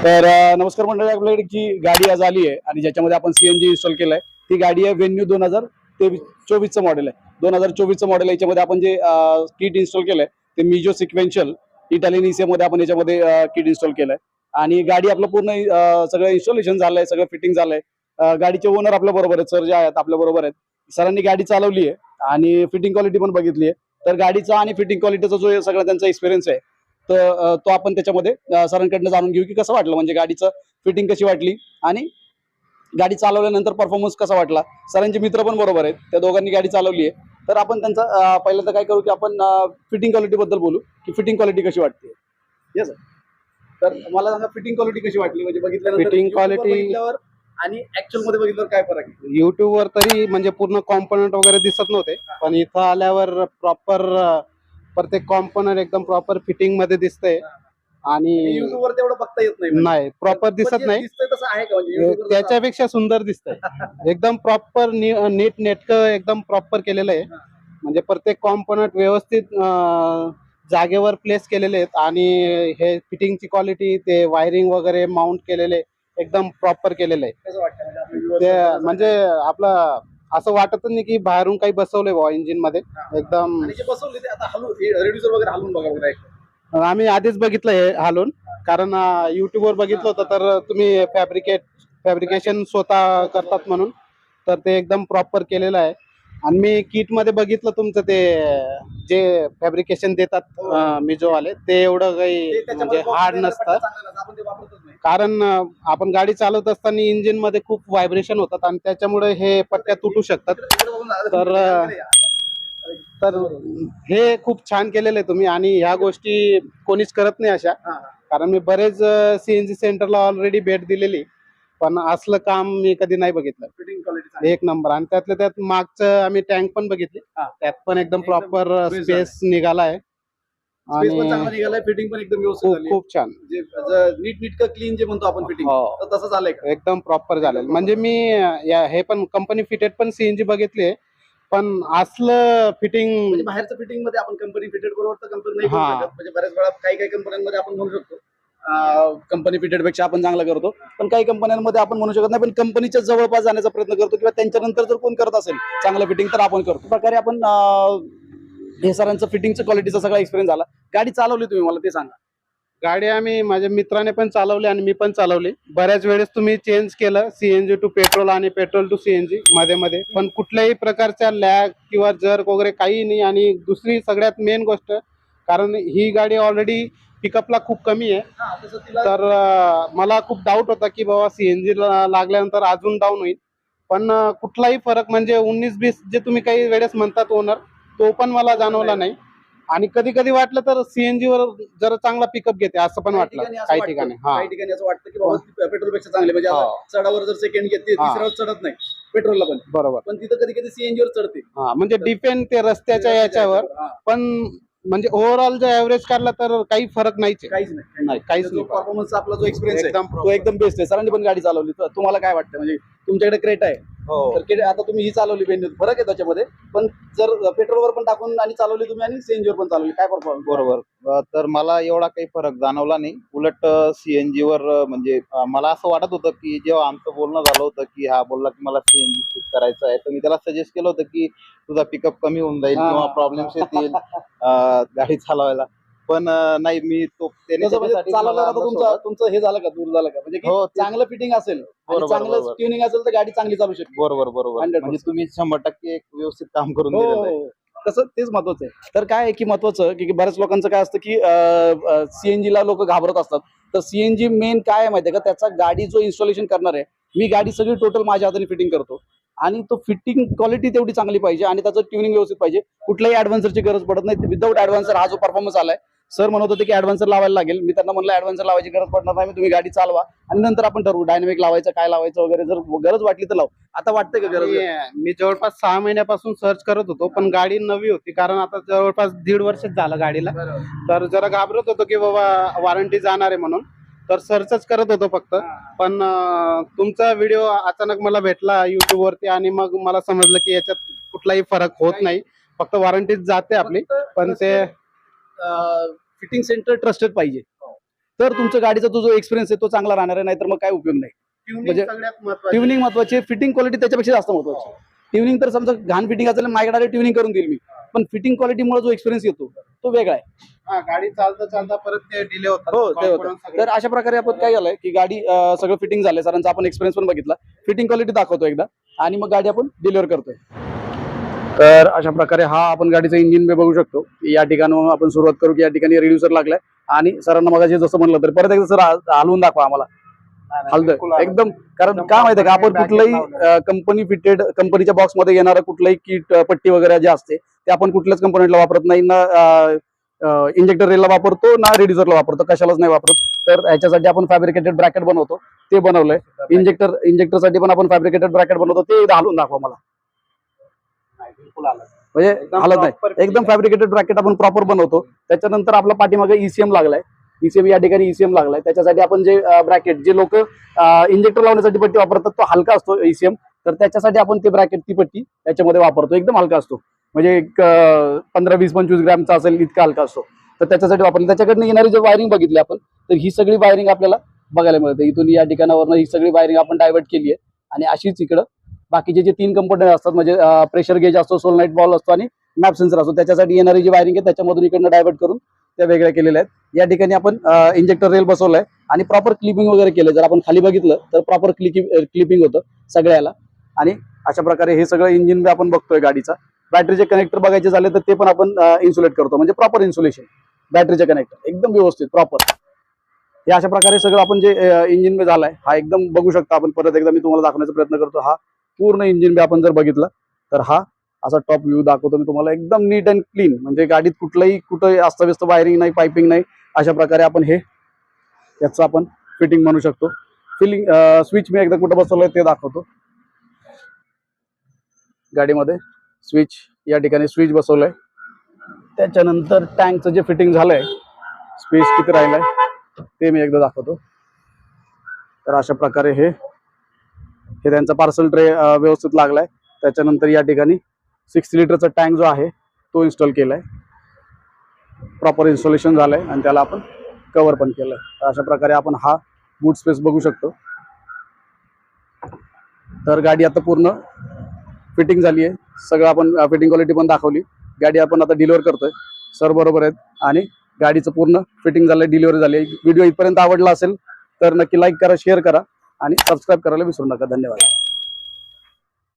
तर नमस्कार मंडळी, आपल्याकडे जी गाडी आज आली आहे आणि ज्याच्यामध्ये आपण सीएनजी इन्स्टॉल केलंय ती गाडी आहे वेन्यू 2024चं मॉडेल आहे. 2024चं मॉडेल याच्यामध्ये आपण जे किट इन्स्टॉल केलंय ते मिजो सिक्वेन्शियल इटालियन ECM मध्ये आपण याच्यामध्ये किट इन्स्टॉल केलंय आणि गाडी आपलं पूर्ण सगळं इन्स्टॉलेशन झालंय, सगळं फिटिंग झालंय. गाडीचे ओनर आपल्या बरोबर आहेत, सर जे आहेत आपल्या बरोबर आहेत. सरांनी गाडी चालवली आहे आणि फिटिंग क्वालिटी पण बघितली आहे. तर गाडीचा आणि फिटिंग क्वालिटीचा जो सगळा त्यांचा एक्सपिरियन्स आहे तर तो आपण त्याच्यामध्ये सरांकडनं जाणून घेऊ की कसं वाटलं, म्हणजे गाडीचं फिटिंग कशी वाटली आणि गाडी चालवल्यानंतर परफॉर्मन्स कसा वाटला. सरांचे मित्र पण बरोबर आहेत, त्या दोघांनी गाडी चालवली आहे. तर आपण त्यांचा पहिल्यांदा काय करू की आपण फिटिंग क्वालिटी बद्दल बोलू की फिटिंग क्वालिटी कशी वाटते. येस, तर मला सांगा फिटिंग क्वालिटी कशी वाटली, म्हणजे बघितल्यानंतर फिटिंग क्वालिटी बघितल्यावर आणि ऍक्च्युअल मध्ये बघितल्यावर काय फरक आहे. युट्यूब वर तरी म्हणजे पूर्ण कॉम्पोनंट वगैरे दिसत नव्हते, पण इथं आल्यावर प्रॉपर प्रत्येक कॉम्पोनंट एकदम प्रॉपर फिटिंग मध्ये दिसतंय. आणि युट्यूब वर तेवढं बघता येत नाही, नाही प्रॉपर दिसत नाही, दिसतंय तसं आहे का, म्हणजे YouTube वर त्याच्यापेक्षा सुंदर दिसतंय. एकदम प्रॉपर नीट नेटकं एकदम प्रॉपर केलेलं आहे. म्हणजे प्रत्येक कॉम्पोनंट व्यवस्थित जागेवर प्लेस केलेले आहेत आणि हे फिटिंगची क्वालिटी, ते वायरिंग वगैरे माउंट केलेले एकदम प्रॉपर केलेलं आहे. कसं वाटतं, म्हणजे आपल्या viewers ते ला कसं म्हणजे आपलं असं वाटत नाही की बाहेरून काही बसवलंय बा इंजिन मध्ये. एकदम आणि जे बसवले ते आता हलवून रेड्युसर वगैरे हलवून बघा बघा एक. आम्ही आधीच बघितलं हे हालून, कारण युट्यूब वर बघितलं होतं. तर तुम्ही फॅब्रिकेशन स्वतः करतात म्हणून, तर ते एकदम प्रॉपर केलेलं आहे. आणि मी किट मध्ये बघितलं तुमचं ते जे फॅब्रिकेशन देतात मिजो वाले, ते एवढं ते काही त्याच्यामध्ये म्हणजे हार्ड पट्ट्या नसतं. चांगल्या नसतात, आपण ते वापरतच नाही. कारण आपण गाडी चालवत असताना इंजिन मध्ये खूप व्हायब्रेशन होतात आणि त्याच्यामुळे हे पट्ट्या तुटू शकतात. इकडे बघून जा. तर तर हे खूप छान केलेलं आहे तुम्ही, आणि ह्या गोष्टी कोणीच करत नाही अशा. हा, हा. कारण मी बरेच सीएनजी सेंटरला ऑलरेडी भेट दिलेली, पण असलं काम मी कधी नाही बघितलं. फिटिंग क्वालिटी एक नंबर. आणि त्यातल्या त्यात मागचं आम्ही टँक पण बघितली, हा. त्यात पण एकदम एकदम प्रॉपर best स्पेस निघालाय. स्पेस पण आणि चांगला निघालाय, फिटिंग पण एकदम व्यवस्थित खूप झाली. खूप छान, नीट नीटकं क्लीन जे म्हणतो आपण फिटिंग, हो. तर तसं झालंय का. एकदम प्रॉपर झालेलं. म्हणजे मी हे पण कंपनी फिटेड पण सीएनजी बघितले, पण असलं फिटिंग म्हणजे बाहेरचं फिटिंग मध्ये आपण कंपनी फिटेड बरोबर तर कंपनी नाही करू हा. शकत. म्हणजे बऱ्याच वेळा काही काही कंपन्यांमध्ये आपण म्हणू शकतो कंपनी फिटेड पेक्षा आपण चांगला करतो, पण काही कंपन्यांमध्ये आपण म्हणू शकत नाही. पण कंपनीच्या जवळपास जाण्याचा प्रयत्न करतो, किंवा त्यांच्यानंतर जर कोण करत असेल चांगलं फिटिंग तर आपण करतो. प्रकारे आपण हे सरांचं फिटिंगचं क्वालिटीचा सगळा एक्सपिरियन्स झाला. गाडी चालवली तुम्ही, मला ते सांगा. गाडी आम्ही माझ्या मित्राने पण चालवली आणि मी पण चालवली. बऱ्याच वेळेस तुम्ही चेंज केलं सीएनजी टू पेट्रोल आणि पेट्रोल टू सीएनजी मध्ये मध्ये, पण कुठल्याही प्रकारच्या लॅग किंवा जर्क वगैरे काही नाही. आणि दुसरी सगळ्यात मेन गोष्ट, कारण ही गाडी ऑलरेडी पिकअपला खूप कमी आहे, हा, तसं तिला तर मला खूप डाऊट होता की बाबा सीएनजी लागल्यानंतर अजून डाऊन होईल. पण कुठलाही फरक म्हणजे 19-20 जे तुम्ही काही वेळेस म्हणतात ओनर, तो पण मला जाणवला नाही. आणि कधी कधी वाटलं तर सीएनजी वर जरा चांगला पिकअप घेते असं पण वाटलं काही ठिकाणी. हा, काही ठिकाणी असं वाटतं की बाबा पेट्रोल पेक्षा चांगले, म्हणजे आता हो. चढावर जर सेकंड घेते हा. तिसऱ्यावर चढत नाही पेट्रोलला पण, बरोबर. पण तिथं कधी कधी सीएनजी वर चढते. हा, म्हणजे डिपेंड ते रस्त्याच्या याच्यावर. हा. पण म्हणजे ओव्हरऑल जर ऍव्हरेज काढला तर काही फरक नाहीच आहे. काहीच नाही. काहीच जो नाही. परफॉर्मन्स आपला जो एक्सपिरियन्स आहे एकदम तो एकदम बेस्ट आहे. सरांनी पण गाडी चालवली, तर तुम्हाला काय वाटतं, म्हणजे तुमच्याकडे क्रेटा आहे, हो. तर आता तुम्ही ही चालवली वेन्यू, फरक आहे त्याच्यामध्ये. पण जर पेट्रोलवर पण टाकून आणि चालवली तुम्ही आणि सीएनजी वर पण चालवली, काय परफॉर्मन्स. बरोबर. तर मला एवढा काही फरक जाणवला नाही. उलट सीएनजी वर म्हणजे मला असं वाटत होतं की जेव्हा आमचं बोलणं झालं होतं की हा बोलला की मला सीएनजी स्विच करायचं आहे, तर मी त्याला सजेस्ट केलं होतं की तुझा पिकअप कमी होऊन जाईल हा. किंवा प्रॉब्लेम्स येतील गाडी चालवायला. पण नाही, मी तो त्याने तसं म्हणजे त्याच्यासाठी चालवलं मला आता अंदाज तुमचं होता. तुमचं हे झालं का, दूर झालं का, म्हणजे की हो, ते- चांगलं फिटिंग असेल आणि बरोबर, चांगलं बरोबर. ट्युनिंग असेल तर गाडी चांगली चालू शकते. बरोबर बरोबर. 100%. म्हणजे तुम्ही 100% एक व्यवस्थित काम करून हो, दिलेलं आहे. हो. तसं तेच महत्वाचं आहे. तर काय आहे की महत्वाचं की बऱ्याच लोकांचं काय असतं की सीएनजी ला लोक घाबरत असतात. तर सीएनजी मेन काय आहे माहितीये का, त्याचा गाडी जो इन्स्टॉलेशन करणार आहे, मी गाडी सगळी टोटल माझ्या हाताने फिटिंग करतो, आणि तो फिटिंग क्वालिटी तेवढी चांगली पाहिजे आणि त्याचं ट्युनिंग व्यवस्थित पाहिजे. कुठल्याही ऍडव्हान्सरची गरज पडत नाही. विदाऊट ऍडव्हान्सर हा जो परफॉर्मन्स आलाय, सर म्हणत होते की ऍडव्हान्सर लावायला लागेल. मी त्यांना म्हणलं ऍडव्हान्सर लावायची गरज पडणार नाही, तुम्ही गाडी चालवा आणि नंतर आपण ठरवू डायनामिक लावायचं काय लावायचं वगैरे. जर गरज वाटली तर लावू. आता वाटतंय का गरज. मी जवळपास 6 महिन्यापासून सर्च करत होतो, पण गाडी नवी होती, कारण आता जवळपास 1.5 वर्षच झालं गाडीला. तर जरा घाबरत होतो की बाबा वॉरंटी जाणार आहे म्हणून, तर सर्चच करत होतो फक्त. पण तुमचा व्हिडिओ अचानक मला भेटला युट्यूब वरती, आणि मग मला समजलं की याच्यात कुठलाही फरक होत नाही, फक्त वॉरंटीच जाते आपली. पण ते फिटिंग सेंटर ट्रस्टेड पाहिजे. तर तुमच्या गाडीचा जो एक्सपिरियन्स आहे तो चांगला राहणार आहे, नाहीतर मग काय उपयोग नाही. म्हणजे सगळ्यात महत्त्वाचं ट्युनिंग महत्वाची, फिटिंग क्वालिटी त्याच्यापेक्षा जास्त महत्वाची. ट्युनिंग तर समजा घाण फिटिंग असेल माझ्याकडे ट्युनिंग करून देईल मी, पण फिटिंग क्वालिटीमुळे जो एक्सपिरियन्स येतो तो वेगळा आहे. गाडी चालता परत ते डिले होतात. हो, ते होतं. Confidence सगळं. तर अशा प्रकारे आपण काय झालंय की गाडी सगळं फिटिंग झालंय, सरांचा आपण एक्सपिरियन्स पण बघितला, फिटिंग क्वालिटी दाखवतो एकदा आणि मग गाडी आपण डिलिव्हर करतोय. तर अशा प्रकारे हा आपण गाडीचा इंजिन बे बघू शकतो. या ठिकाणी आपण सुरुवात करू की या ठिकाणी रिड्युसर लागलाय आणि सरांना मग जसं म्हणलं तर परत एकदा सर हलवून दाखवा आम्हाला. बिलकुल हलतोय एकदम, कारण काय माहितीये का आपण कुठलंही कंपनी फिटेड कंपनीच्या बॉक्स मध्ये येणारं कुठलंही किट पट्टी वगैरे जे असते ते आपण कुठल्याच कंपनीला वापरत नाही ना, इंजेक्टर रेलला वापरतो ना रिड्युसरला वापरतो, कशालाच नाही वापरत. तर ह्याच्यासाठी आपण फॅब्रिकेटेड ब्रॅकेट बनवतो, ते बनवलंय. इंजेक्टरसाठी पण आपण फॅब्रिकेटेड ब्रॅकेट बनवतो, ते हलवून दाखवा मला. बिलकुल आलं. म्हणजे एकदम हालत नाही, proper एकदम फॅब्रिकेटेड ब्रॅकेट आपण प्रॉपर बनवतो. त्याच्यानंतर आपला पाठीमागे ईसीएम लागलाय, ईसीएम या ठिकाणी ईसीएम लागलाय. त्याच्यासाठी आपण जे ब्रॅकेट जे लोक इंजेक्टर लावण्यासाठी पट्टी वापरतात तो हलका असतो ईसीएम, तर त्याच्यासाठी आपण ते ब्रॅकेट ती पट्टी त्याच्यामध्ये वापरतो, एकदम हलका असतो. म्हणजे एक 15, 20, 25 ग्रॅमचा असेल इतका हलका असतो, तर त्याच्यासाठी वापरलं. त्याच्याकडनं येणारी जे वायरिंग बघितली आपण, तर ही सगळी वायरिंग आपल्याला बघायला मिळते. इथून या ठिकाणावरनं ही सगळी वायरिंग आपण डायव्हर्ट केली आहे आणि अशीच इकडं बाकीचे जे 3 कंपोनंट असतात, म्हणजे प्रेशर गेज असतो, सोलनाईट बॉल असतो आणि मॅप सेन्सर असतो, त्याच्यासाठी येणारी जी वायरिंग आहे त्याच्यामधून इकडनं डायव्हर्ट करून त्या वेगळ्या केलेल्या आहेत. या ठिकाणी आपण इंजेक्टर रेल बसवलाय आणि प्रॉपर क्लिपिंग वगैरे केलं. जर आपण खाली बघितलं तर प्रॉपर क्लिपिंग होतं सगळ्याला. आणि अशा प्रकारे हे सगळं इंजिन आपण बघतोय गाडीचा. बॅटरीचे कनेक्टर बघायचे झाले तर ते पण आपण इन्सुलेट करतो, म्हणजे प्रॉपर इन्सुलेशन बॅटरीचे कनेक्टर एकदम व्यवस्थित प्रॉपर. हे अशा प्रकारे सगळं आपण जे इंजिन में झालाय हा एकदम बघू शकता आपण. परत एकदा मी तुम्हाला दाखवण्याचा प्रयत्न करतो. हा पूर्ण इंजिन बे आपण जर बघितलं तर हा असा टॉप व्ह्यू दाखवतो मी तुम्हाला, एकदम नीट अँड क्लीन. म्हणजे गाडीत कुठे अस्ताव्यस्त वायरिंग नाही, पायपिंग नाही. अशा प्रकारे आपण हे याचं आपण फिटिंग म्हणू शकतो. स्विच मी एकदा कुठं बसवलंय ते दाखवतो. गाडीमध्ये स्विच या ठिकाणी स्विच बसवलंय. त्याच्यानंतर टँकचं जे फिटिंग झालंय, स्पेस किती राहिलाय ते मी एकदा दाखवतो. तर अशा प्रकारे हे त्यांचा पार्सल ट्रे व्यवस्थित लागलाय. त्याच्यानंतर या ठिकाणी 60 लिटरचा टँक जो आहे तो इन्स्टॉल केलाय, प्रॉपर इन्स्टॉलेशन झालंय आणि त्याला आपण कव्हर पण केलंय. तर अशा प्रकारे आपण हा बूट स्पेस बघू शकतो. तर गाडी आता पूर्ण फिटिंग झाली आहे, सगळं आपण फिटिंग क्वालिटी पण दाखवली. गाडी आपण आता डिलिव्हर करतोय, सर बरोबर आहेत आणि गाडीचं पूर्ण फिटिंग झालंय, डिलिव्हरी झाली. व्हिडिओ इथपर्यंत आवडला असेल तर नक्की लाईक करा, शेअर करा आणि सबस्क्राईब करायला विसरू नका. धन्यवाद.